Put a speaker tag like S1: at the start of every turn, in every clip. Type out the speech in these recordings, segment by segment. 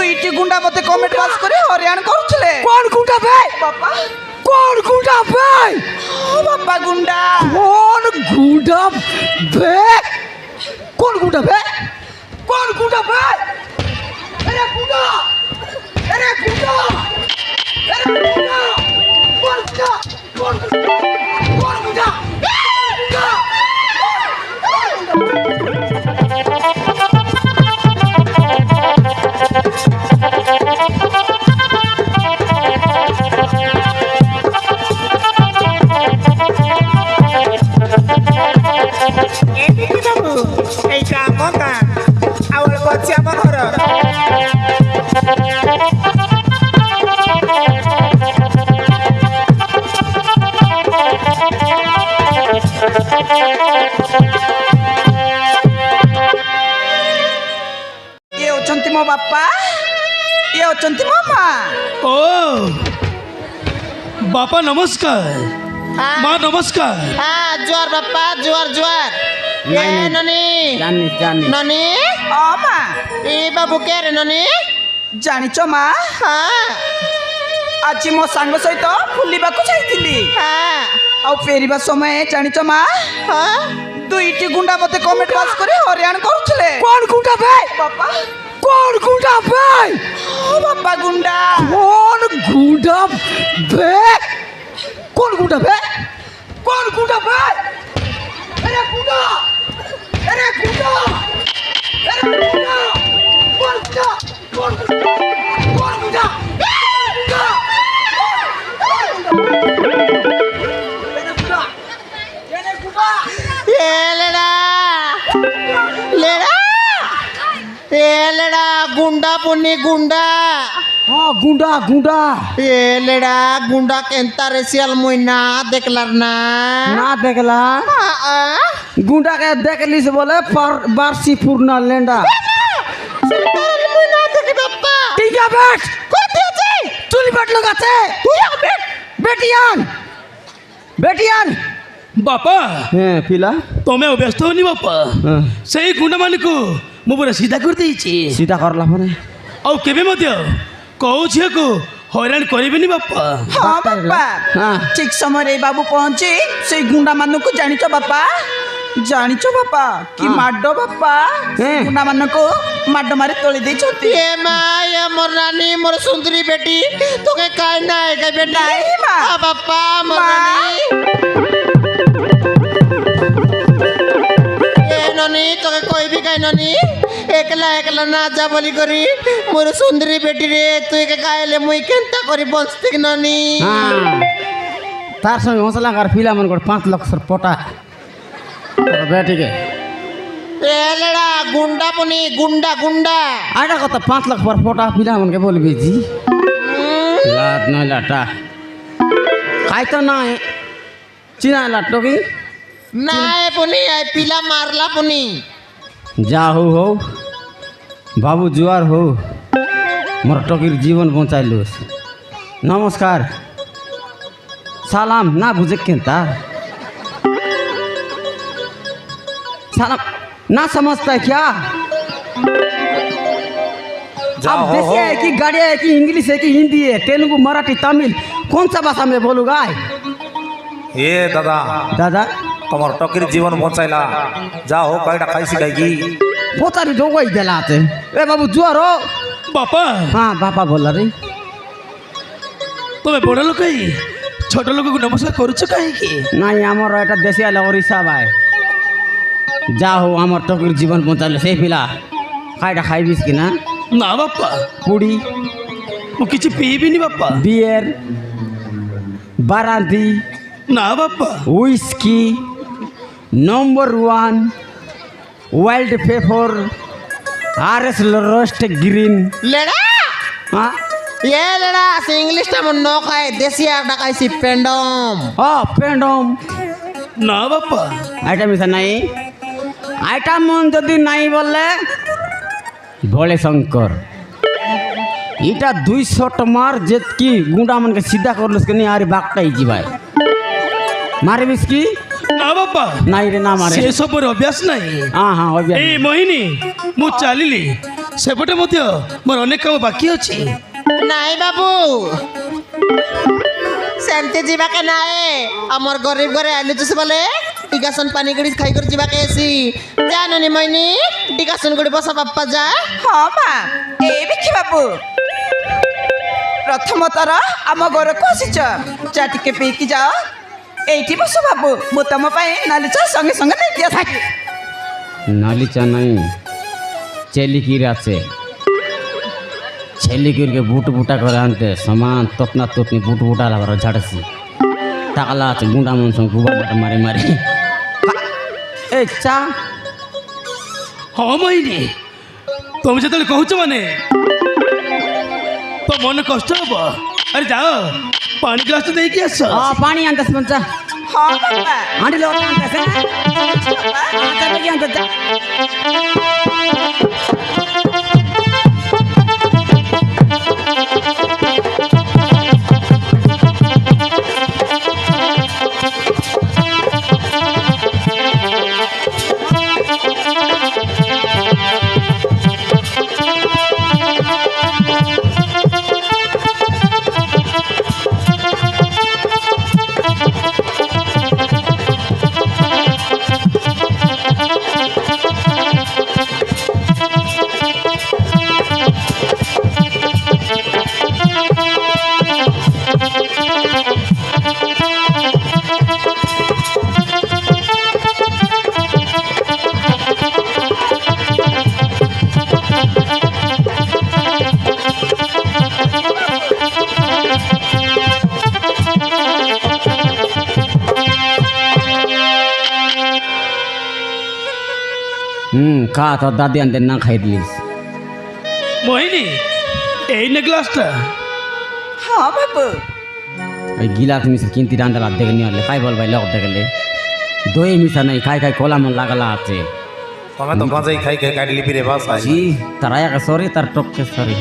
S1: দুইটি গুন্ডা মতে কমেন্ট পাস করে হরিয়ান করছিলে।
S2: কোন গুন্ডা ভাই?
S1: বাবা
S2: কোন গুন্ডা ভাই?
S1: ও বাবা গুন্ডা।
S2: কোন গুন্ডা ভাই? কোন গুন্ডা ভাই? কোন গুন্ডা ভাই? আরে গুন্ডা, আরে গুন্ডা, আরে গুন্ডা, কোন গুন্ডা, কোন গুন্ডা, কোন গুন্ডা, গুন্ডা।
S3: এইটা আমার গান আবার করছি আমার ঘর
S1: ଇଏ ଅଛନ୍ତି ମୋ ବାପା, ଇଏ ଅଛନ୍ତି ମୋ ମା।
S4: ओ बापा नमस्कार, माँ नमस्कार।
S3: হ্যাঁ জোয়ার বাপ্পা জোয়ার জোয়ার
S2: নাই, নাই।
S3: ননি
S2: জানি
S3: ননি
S1: ও মা
S3: এই বাবু কে রে ননি
S1: ଜାଣିଛ ମା,
S3: হ্যাঁ
S1: ଆଜି ମୋ ସାଙ୍ଗ ସହିତ ବୁଲିବାକୁ ଯାଇଥିଲି।
S3: হ্যাঁ
S1: ଆଉ ଫେରିବା ସମୟରେ ଜାଣିଛ ମା,
S3: হ্যাঁ
S1: ଦୁଇଟି ଗୁଣ୍ଡା ମତେ କମେଣ୍ଟ ପାସ୍ କରି ହରିୟାଣ କରୁଥିଲେ।
S2: কোন গুন্ডা ভাই?
S1: ବାପା
S2: কোন গুন্ডা ভাই?
S1: ও বাবা গুন্ডা।
S2: কোন গুন্ডা ভাই? কোন গুন্ডা ভাই? কোন গুন্ডা ভাই? আরে গুন্ডা, আরে গুন্ডা, আরে গুন্ডা, কোন গুন্ডা, কোন গুন্ডা, কোন গুন্ডা, গুন্ডা,
S3: লেড়া লেড়া লেড়া গুন্ডা পুনি গুন্ডা
S2: হ্যাঁ গুন্ডা গুন্ডা
S3: লেড়া গুন্ডা কেনতা রেসিয়াল মুই না দেখলার না
S2: না দেখলা গুন্ডাকে দেখলিস বলে বার্ষি পূর্ণ লেন্ডা
S3: মুই না দেখি বাপ্পা
S2: ঠিক আছে বেট
S3: কোথায় আছে
S2: চুলি বেট লাগাতে বেট বেটিয়ান বেটিয়ান
S4: बापा
S2: হ্যাঁ পিলা
S4: तुम्हें व्यस्त होनी बापा
S2: হ্যাঁ
S4: से गुंडा मान को मु पूरा सीधा कर देइछि
S2: सीधा करला মানে
S4: ଆଉ କେବେ ମଧ୍ୟ କୋଉ ଝିଅକୁ ହଇରାଣ କରିବେନି ବାପା।
S1: ହଁ ବାପା
S2: ହଁ।
S1: ଠିକ ସମୟରେ ଏଇ ବାବୁ ପହଞ୍ଚି ସେଇ ଗୁଣ୍ଡା ମାନଙ୍କୁ ଜାଣିଛ ବାପା, ଜାଣିଛ ବାପା କି ମାଡ ବାପା,
S2: ହେଁ।
S1: ଗୁଣ୍ଡା ମାନଙ୍କୁ ମାଡ ମାରି ତୋଳି ଦେଇଛନ୍ତି।
S3: ଏ ମା ଏ মোর রানী মোর সুন্দরী বেটি তোকে কাই নাই কাই বেটি
S1: নাই মা।
S3: আ বাপ্পা মোর
S1: মা।
S3: রানী এ ননি তোকে কইবি কাই ননি একলা একলা না যা বলি করি মোর সুন্দরী বেটি রে তুই কে গাইলে মুই কেনতা করি বঞ্চিত ননি
S2: হ্যাঁ তার সঙ্গে মশলা আর পিলা মন করে 5 লাখ পটা বেটিকে
S3: এলেড়া গুন্ডা পুনি গুন্ডা গুন্ডা
S2: আটা কত 5 লাখ পর পটা পিলা মনকে বলবি জি লাট নয় লাটা খাই তো নাই চিনা লাটো কি
S3: নাই পুনি আই পিলা মারলা পুনি
S2: যা হো বাবু জুয়ার হো মোর টকির জীবন বঞ্চাইল। নমস্কার সালাম না বুঝে কেনতা साला ना समझता है क्या? अब देसी है कि गाड़ी है कि इंग्लिश है कि हिंदी है, तेलुगु मराठी तमिल कौन सा भाषा में बोलूँगा?
S5: ये दादा
S2: दादा
S5: तुम्हार टकीर जीवन बचाइला जा हो कईटा खाई सिखाई
S2: पोतारी डोगो ही दिलाते ए बाबू जुआर हो
S4: बापा
S2: हाँ बापा बोला रे
S4: तुम्हें बड़ लोक छोट लोक को नमस्कार करुच कहीं
S2: नहीं आमर एटा देसी आला और हिसाब है जा हो आमर टकीर जीवन बचाइल से पिला खाईटा खाइबिस कि ना
S4: ना बापा
S2: पुड़ी
S4: मु किछि पीबिनी बापा
S2: बियर बारांदी
S4: ना बापा
S2: whisky number 1 wild pepper RS roast green
S3: लेड़ा
S2: हाँ
S3: ये लेड़ा से इंग्लिश टा मन नो खाए देसी आटा खाइसी पेंडम
S2: हाँ पेंडम
S4: ना बापा
S2: आइटम इसा नहीं आइटम मन जदि नहीं बोले भोले शंकर इटा 200 टमार जेतकी गुंडा मन के सीधा कर लस के नहीं आरे बागटा ही जीवाय मारे बिस्की
S4: ना बापा
S2: नहीं रे ना मारे
S4: से सब अभ्यास नहीं
S2: हाँ हाँ हो गया
S4: ए मोहिनी मु चलिली ସେପଟେ ମଧ୍ୟ ମୋର ଅନେକ କାମ ବାକି ଅଛି।
S3: ନାଇଁ ବାବୁ ସେମିତି ଯିବାକେ ନାଇଁ ଆମର ଗରିବ ଘରେ ଆଲୁଚୁସ ବୋଲେ ଟିକାସନ ପାନି ଗୁଡ଼ି ଖାଇକରି ଯିବାକେ ଏସି ଜାନନି ମଇନି ଟିକାସନ ଗୁଡ଼ି ବସ ବାପା ଯା।
S1: ହଁ ମା ଏ ବିକି ବାବୁ ପ୍ରଥମ ଥର ଆମ ଘରକୁ ଆସିଛ ଚା ଟିକେ ପିଇକି ଯାଅ এইটি বস বাবু ମୁଁ ତମ ପାଇଁ ନାଲି ଚା ସଙ୍ଗେ ସଙ୍ଗେ ନେଇକି ଆସିବି।
S2: नाली चा नहीं चेलिकिर আছে चेलिकिर বুট বুটা করে আনতে সমান ততনা ততনি বুট বুটা লাগার ঝাড়ছি টাকালা আছে গুন্ডা মানুষ গুবা বাটা মারি মারি এ চা
S4: ହଁ ମହିନି ତମେ ଯେତେବେଳେ କହୁଛ ମାନେ ତ ମନ କଷ୍ଟ ହବ। ଆରେ ଯାଅ ପାଣି ଗ୍ଲାସ ଦେଇକି ଆସ।
S2: पानी आनते पंचा
S1: ହଁ ବାପା
S2: आंटी लो आनते से चल के आनते जा खा तो दादी अंदर ना खाई दिलिस
S4: ମହିନି ଏଇ ନେ ଗ୍ଲାସଟା।
S1: ହଁ ବାବୁ
S2: এই গিলাস মিশে কিনতি রান্দালা দেখে নিয়ে আসলে খাই বল ভাই লোক দেখলে দই মিশা নাই খাই খাই কলা মন লাগালা আছে
S5: ତମେ ତ ଗଞ୍ଜେଇ ଖାଇ ଖାଇ କାଢିଲି ପିରେ ବାସ
S2: জি তার আয়া সরি তার টপকে সরি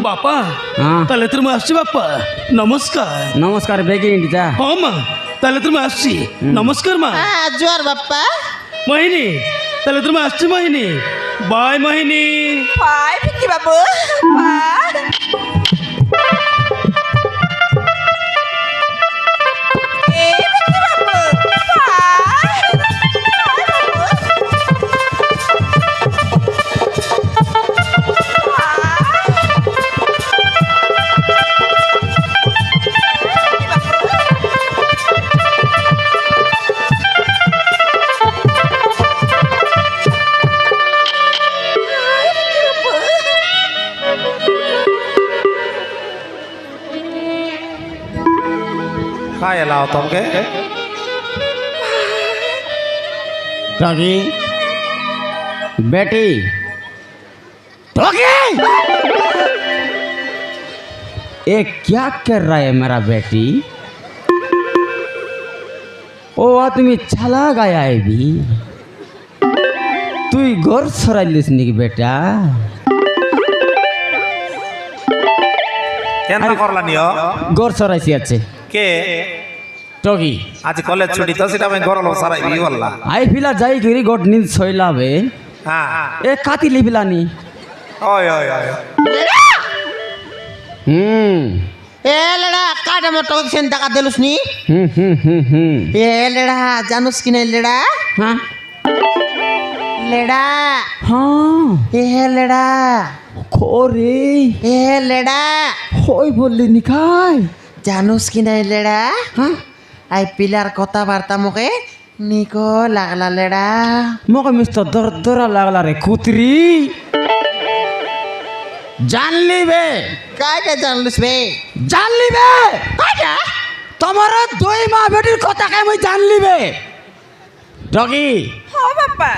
S4: ବାପା
S2: হ্যাঁ
S4: ତାହେଲେ ଏଥର ମୁଁ ଆସୁଛି ବାପା ନମସ୍କାର।
S2: নমস্কার বেগে ইন্টি যা
S4: ହଁ ମା ତାହେଲେ ଏଥର ମୁଁ ଆସୁଛି ନମସ୍କାର ମା।
S3: ଜୁଆର ବାପା
S4: ମହିନି ତାହେଲେ ଏଥର ମୁଁ ଆସୁଛି ମହିନି bye ମହିନି।
S1: By Vicky Babu by এই বিকি বাবু
S5: ଖାଇ ହେଲା ତମକେ
S2: टॉकी बेटी टॉकी ये क्या कर रहा है मेरा बेटी ओ आदमी चला गया है भी तू घर सराइलिस निकी बेटा
S5: କେନ୍ତା କରଲା ନିଅ
S2: घर सराइसी अच्छे
S5: କେ
S2: टॉकी
S5: ଆଜି କଲେଜ ଛୁଟି ତ ସେଟା ପାଇଁ ଘର ଲୋକ ସାରା ବି ଗଲା।
S2: आई फिला जाई गिरी गोट नींद सोइला बे
S5: ହଁ
S2: ए काती लिबिलानी
S5: ଓୟ ଓୟ ଓୟ
S3: ଏ ଲେଡା କାଟ ମଟ ସେନ୍ତା କା ଦେଲୁସ୍ ନି ଏ ଲେଡା ଜାনুস କି ନାଇଁ ଲେଡା
S2: हाँ
S3: ଲେଡା
S2: हाँ
S3: ଏ ଲେଡା
S2: खोरे
S3: ଏ ଲେଡା
S2: होई बोलली निकाय
S3: জানুস কি নাই লেডা
S2: हाँ
S3: আই পিলার কথাবার্তা মুখে নিকো লাগলা লেডা
S2: मग मिस्टर दर दरा लागला रे कुत्री जानली बे
S3: काय काय জানলুস বে
S2: जानली बे काटा তোমার দুই মা বেটির কথা কে মই জানলি বে ডগি
S1: ହଁ ବାପା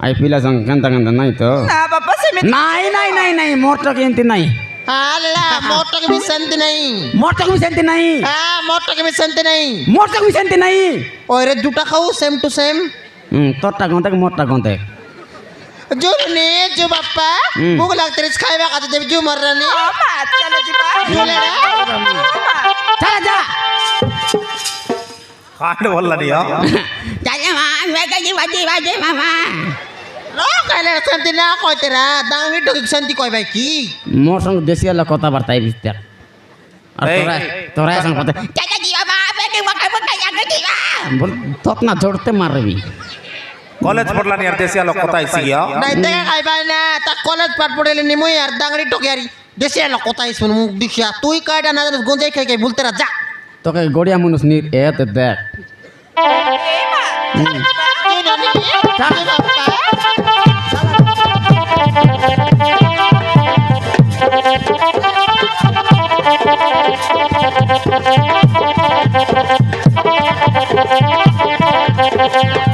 S2: আই পিলা সঙ্গ কান্তা কান্তা নাই তো
S1: না বাপা সেମିତି
S2: নাই নাই নাই নাই মোর টকি এন্তি নাই
S3: আল্লা মোটকে বি শান্তি নাই
S2: মোর টকি সেন্তি নাই
S3: হ্যাঁ মোটকে বি শান্তি নাই
S2: মোর টকি সেন্তি নাই
S3: ওরে দুটা খাও সেম টু সেম
S2: তোরটা গন্তে মোরটা গন্তে
S3: জোর নে জো বাপ্পা ভুক লাগতে রে খাইবা কাতে দেব জো মররানি
S1: ହଁ ମା ଚାଲ ଯିବା
S3: জো লেডা
S2: চলা যা
S5: ଖାଇଲେ ଭଲ ନିଅ
S2: ଚାଲେ ମା ବେଗି ବାଜି ବାଜି ମାମା
S3: কাইলে শান্তি না কইতে রা দাঙ্গি টকি শান্তি কই ভাই কি
S2: মোর সঙ্গে দেশি হলে কথাবার্তায় বুঝতে আর
S5: এই,
S2: তোরা সঙ্গে কথা বল তত না জড়তে মারবি
S5: কলেজ পড়লা নি আর দেশিয়া লোক কথা আইসি গিয়া
S3: নাই দেখা খাই ভাই না তা কলেজ পাঠ পড়েলে নিমই আর দাঙ্গি টকি আর দেশে এলো কোথায় শুন মুখ দিশা তুই কয়টা না জানিস গঞ্জাই খাই খাই বলতে রা যা
S2: তোকে গড়িয়া মানুষ নির এতে দেখ
S3: Thank you.